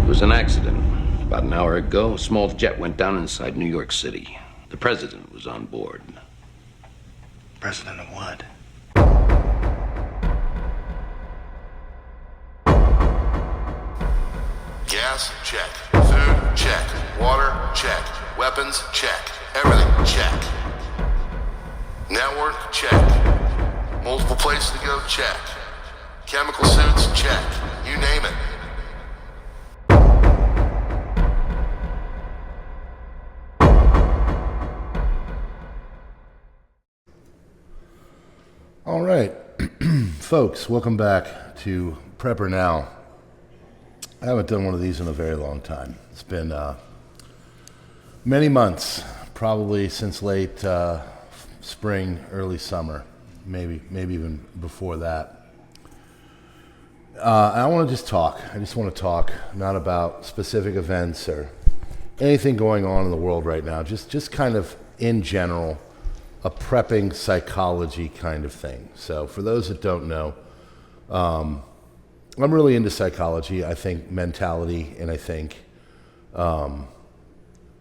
It was an accident. About an hour ago, a small jet went down inside New York City. The president was on board. President of what? Gas, check. Food, check. Water, check. Weapons, check. Everything, check. Network, check. Multiple places to go, check. Chemical suits, check. You name it. All right, folks, welcome back to PrepperNow. I haven't done one of these in a very long time. It's been many months, probably since late spring, early summer, maybe even before that. I want to just talk. I just want to talk not about specific events or anything going on in the world right now, just kind of in general, a prepping psychology kind of thing. So for those that don't know, I'm really into psychology. I think mentality and I think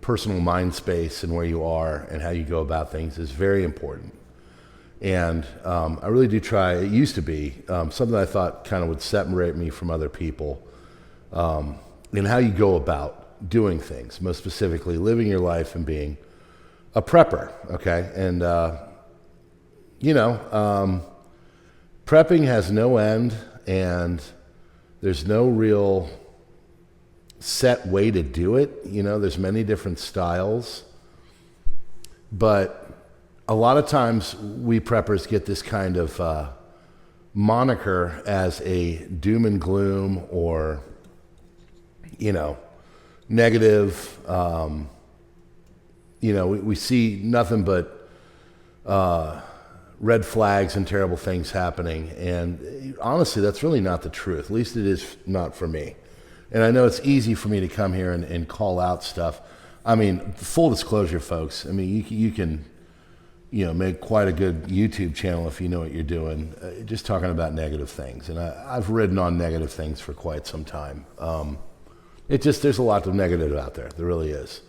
personal mind space and where you are and how you go about things is very important. And I really do try, it used to be something I thought kind of would separate me from other people in how you go about doing things, most specifically living your life and being a prepper, okay? And, prepping has no end, and there's no real set way to do it. You know, there's many different styles. But a lot of times we preppers get this kind of moniker as a doom and gloom or, negative. We see nothing but red flags and terrible things happening. And honestly, that's really not the truth. At least it is not for me. And I know it's easy for me to come here and call out stuff. I mean, full disclosure, folks. I mean, you can, make quite a good YouTube channel if you know what you're doing, just talking about negative things. And I've ridden on negative things for quite some time. There's a lot of negative out there. There really is.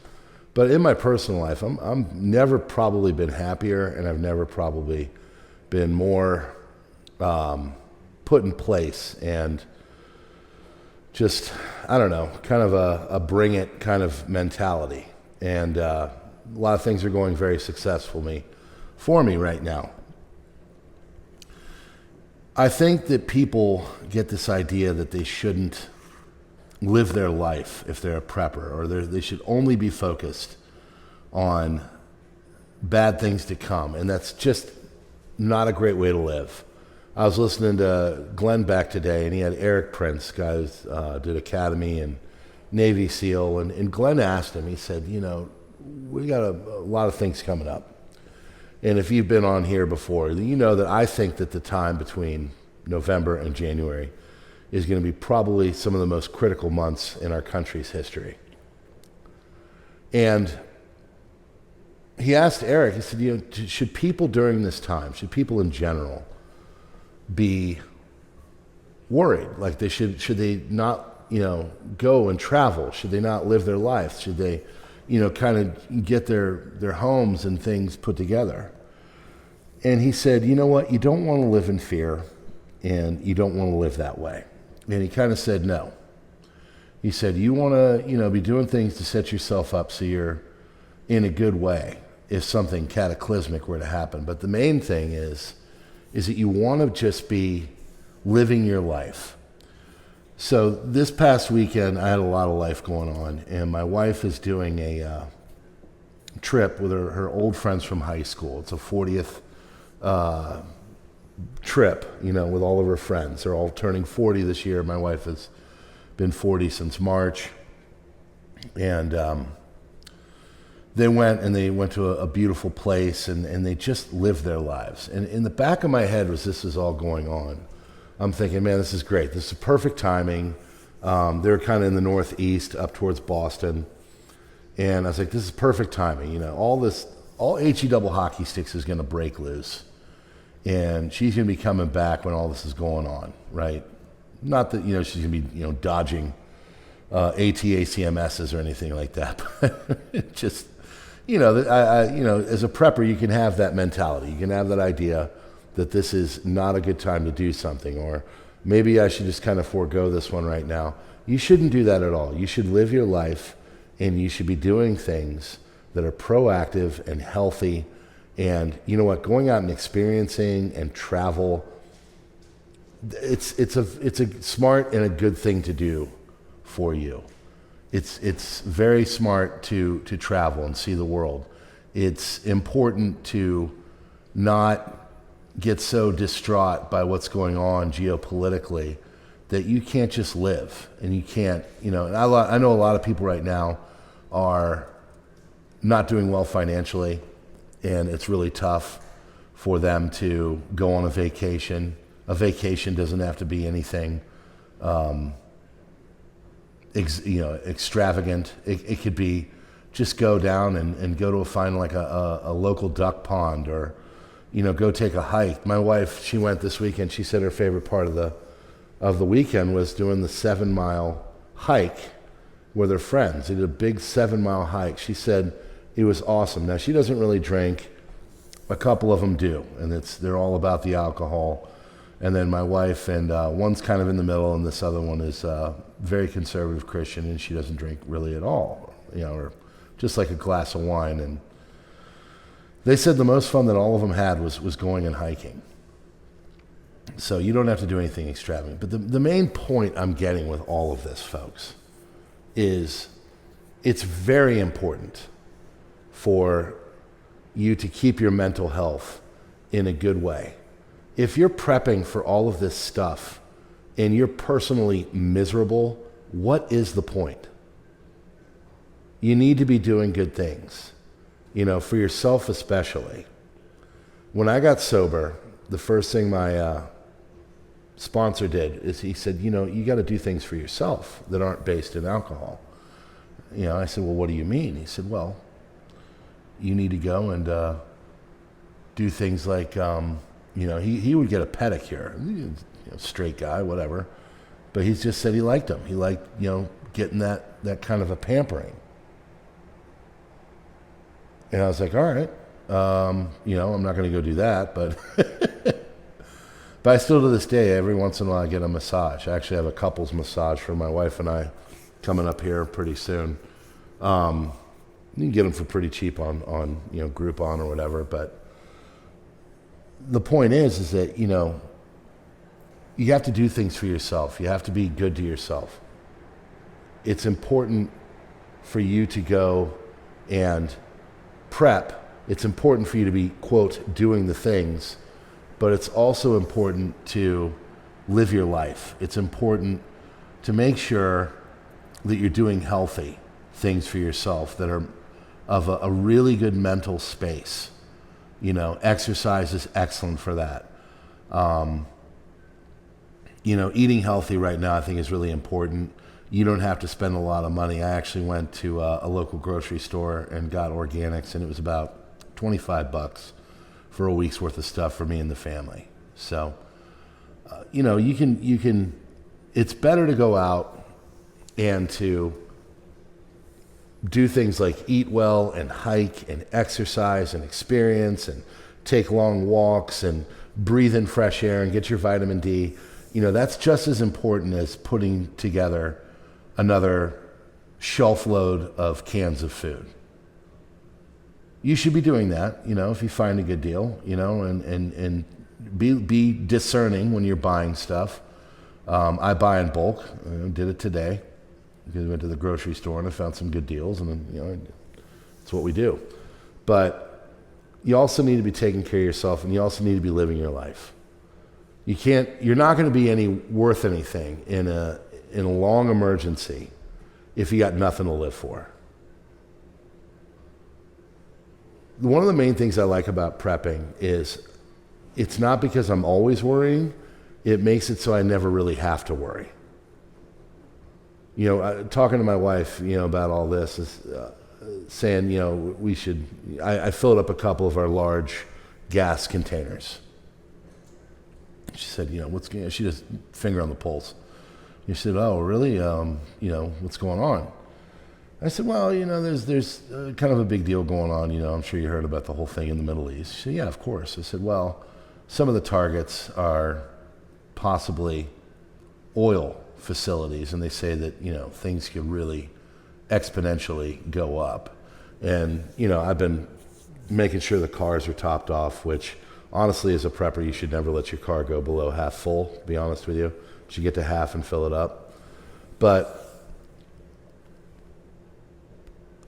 But in my personal life, I'm never probably been happier, and I've never probably been more put in place and just, I don't know, kind of a bring it kind of mentality. And a lot of things are going very successfully for me right now. I think that people get this idea that they shouldn't live their life if they're a prepper, or they should only be focused on bad things to come, and that's just not a great way to live. I was listening to Glenn Beck today, and he had Eric Prince, guys did Academy and Navy SEAL, and Glenn asked him, he said, we got a lot of things coming up, and if you've been on here before, you know that I think that the time between November and January is going to be probably some of the most critical months in our country's history. And he asked Eric, he said, should people during this time, should people in general be worried? Like should they not, go and travel? Should they not live their life? Should they, kind of get their homes and things put together? And he said, you know what? You don't want to live in fear, and you don't want to live that way. And he kind of said, no. He said, you want to, be doing things to set yourself up so you're in a good way if something cataclysmic were to happen. But the main thing is that you want to just be living your life. So this past weekend, I had a lot of life going on, and my wife is doing a trip with her old friends from high school. It's a 40th trip, with all of her friends. They're all turning 40 this year. My wife has been 40 since March. And they went to a beautiful place, and they just lived their lives. And in the back of my head, as this is all going on, I'm thinking, man, this is great. This is perfect timing. They're kind of in the Northeast, up towards Boston. And I was like, this is perfect timing. All HE double hockey sticks is going to break loose. And she's going to be coming back when all this is going on, right? Not that, she's going to be, dodging ATACMSs or anything like that. But just, as a prepper, you can have that mentality. You can have that idea that this is not a good time to do something, or maybe I should just kind of forego this one right now. You shouldn't do that at all. You should live your life, and you should be doing things that are proactive and healthy. And you know what? Going out and experiencing and travel, it's a smart and a good thing to do for you. It's very smart to travel and see the world. It's important to not get so distraught by what's going on geopolitically that you can't just live, and you can't, and I know a lot of people right now are not doing well financially, and it's really tough for them to go on a vacation. A vacation doesn't have to be anything extravagant. It could be just go down and go to find like a local duck pond, or go take a hike. My wife, she went this weekend. She said her favorite part of the weekend was doing the 7-mile hike with her friends. They did a big 7-mile hike. She said it was awesome. Now, she doesn't really drink. A couple of them do, and they're all about the alcohol. And then my wife, and one's kind of in the middle, and this other one is very conservative Christian, and she doesn't drink really at all, or just like a glass of wine. And they said the most fun that all of them had was going and hiking. So you don't have to do anything extravagant. But the main point I'm getting with all of this, folks, is it's very important for you to keep your mental health in a good way. If you're prepping for all of this stuff and you're personally miserable, what is the point? You need to be doing good things, for yourself especially. When I got sober, the first thing my sponsor did is he said, you got to do things for yourself that aren't based in alcohol. I said, well, what do you mean? He said, well, you need to go and do things like, he would get a pedicure, straight guy, whatever. But he just said he liked them. He liked, getting that kind of a pampering. And I was like, all right, I'm not going to go do that, but but I still to this day, every once in a while I get a massage. I actually have a couples massage for my wife and I coming up here pretty soon. You can get them for pretty cheap on Groupon or whatever, but the point is that, you have to do things for yourself. You have to be good to yourself. It's important for you to go and prep. It's important for you to be, quote, doing the things, but it's also important to live your life. It's important to make sure that you're doing healthy things for yourself that are of a really good mental space. Exercise is excellent for that. Eating healthy right now I think is really important. You don't have to spend a lot of money. I actually went to a local grocery store and got organics, and it was about $25 for a week's worth of stuff for me and the family. So, you can, it's better to go out and to do things like eat well and hike and exercise and experience and take long walks and breathe in fresh air and get your vitamin D. That's just as important as putting together another shelf load of cans of food. You should be doing that, if you find a good deal, and be discerning when you're buying stuff. I buy in bulk. I did it today because I went to the grocery store and I found some good deals, and then, that's what we do. But you also need to be taking care of yourself, and you also need to be living your life. You're not going to be worth anything in a long emergency if you got nothing to live for. One of the main things I like about prepping is it's not because I'm always worrying. It makes it so I never really have to worry. Talking to my wife, about all this is saying, we should. I filled up a couple of our large gas containers. She said, she just finger on the pulse. He said, oh, really? What's going on? I said, well, there's kind of a big deal going on. I'm sure you heard about the whole thing in the Middle East. He said, yeah, of course. I said, well, some of the targets are possibly oil facilities, and they say that, things could really exponentially go up. And, I've been making sure the cars are topped off, which honestly, as a prepper, you should never let your car go below half full, to be honest with you. You should get to half and fill it up. But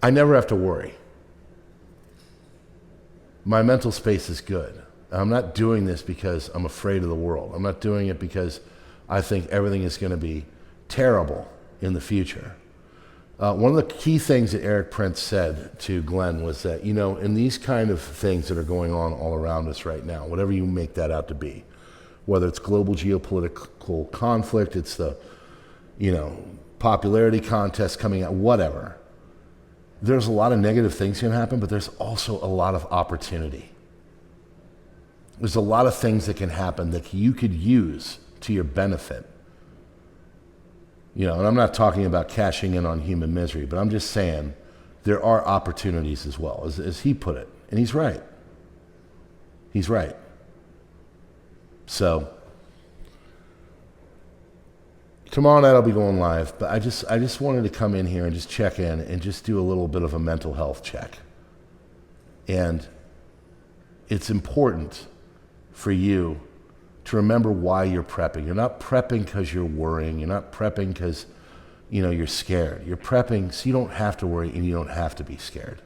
I never have to worry. My mental space is good. I'm not doing this because I'm afraid of the world. I'm not doing it because I think everything is going to be terrible in the future. One of the key things that Eric Prince said to Glenn was that, in these kind of things that are going on all around us right now, whatever you make that out to be, whether it's global geopolitical conflict, it's the, popularity contest coming out, whatever, there's a lot of negative things going to happen, but there's also a lot of opportunity. There's a lot of things that can happen that you could use to your benefit. And I'm not talking about cashing in on human misery, but I'm just saying there are opportunities as well, as he put it. And he's right. He's right. So tomorrow night I'll be going live, but I just wanted to come in here and just check in and just do a little bit of a mental health check. And it's important for you to remember why you're prepping. You're not prepping because you're worrying. You're not prepping because, you're scared. You're prepping so you don't have to worry and you don't have to be scared.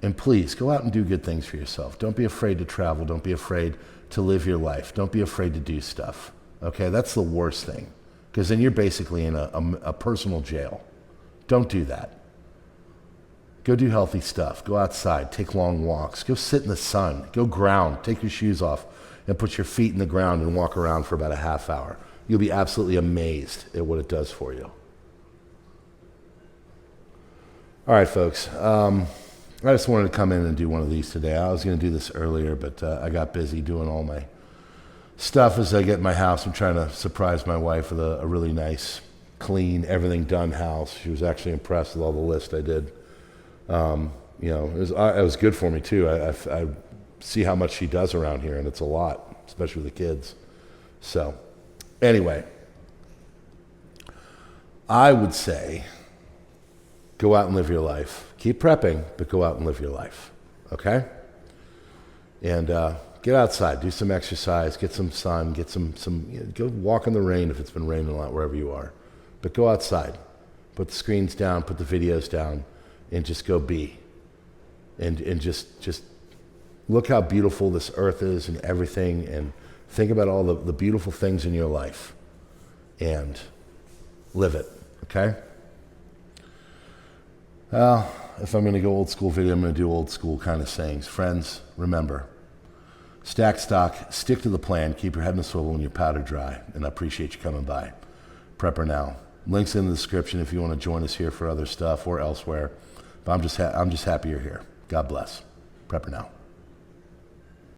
And please, go out and do good things for yourself. Don't be afraid to travel. Don't be afraid to live your life. Don't be afraid to do stuff. Okay? That's the worst thing. Because then you're basically in a personal jail. Don't do that. Go do healthy stuff. Go outside. Take long walks. Go sit in the sun. Go ground. Take your shoes off and put your feet in the ground and walk around for about a half hour. You'll be absolutely amazed at what it does for you. All right, folks. I just wanted to come in and do one of these today. I was going to do this earlier, but I got busy doing all my stuff as I get in my house. I'm trying to surprise my wife with a really nice, clean, everything done house. She was actually impressed with all the list I did. It was good for me too. I see how much she does around here, and it's a lot, especially with the kids. So, anyway, I would say go out and live your life. Keep prepping, but go out and live your life, okay? And get outside, do some exercise, get some sun, get some go walk in the rain if it's been raining a lot wherever you are. But go outside, put the screens down, put the videos down, and just go be. And just look how beautiful this earth is and everything, and think about all the beautiful things in your life and live it, okay? Well, if I'm going to go old school video, I'm going to do old school kind of sayings. Friends, remember, stack stock, stick to the plan, keep your head in the swivel and your powder dry, and I appreciate you coming by. PrepperNow. Links in the description if you want to join us here for other stuff or elsewhere. But I'm just happy you're here. God bless. PrepperNow.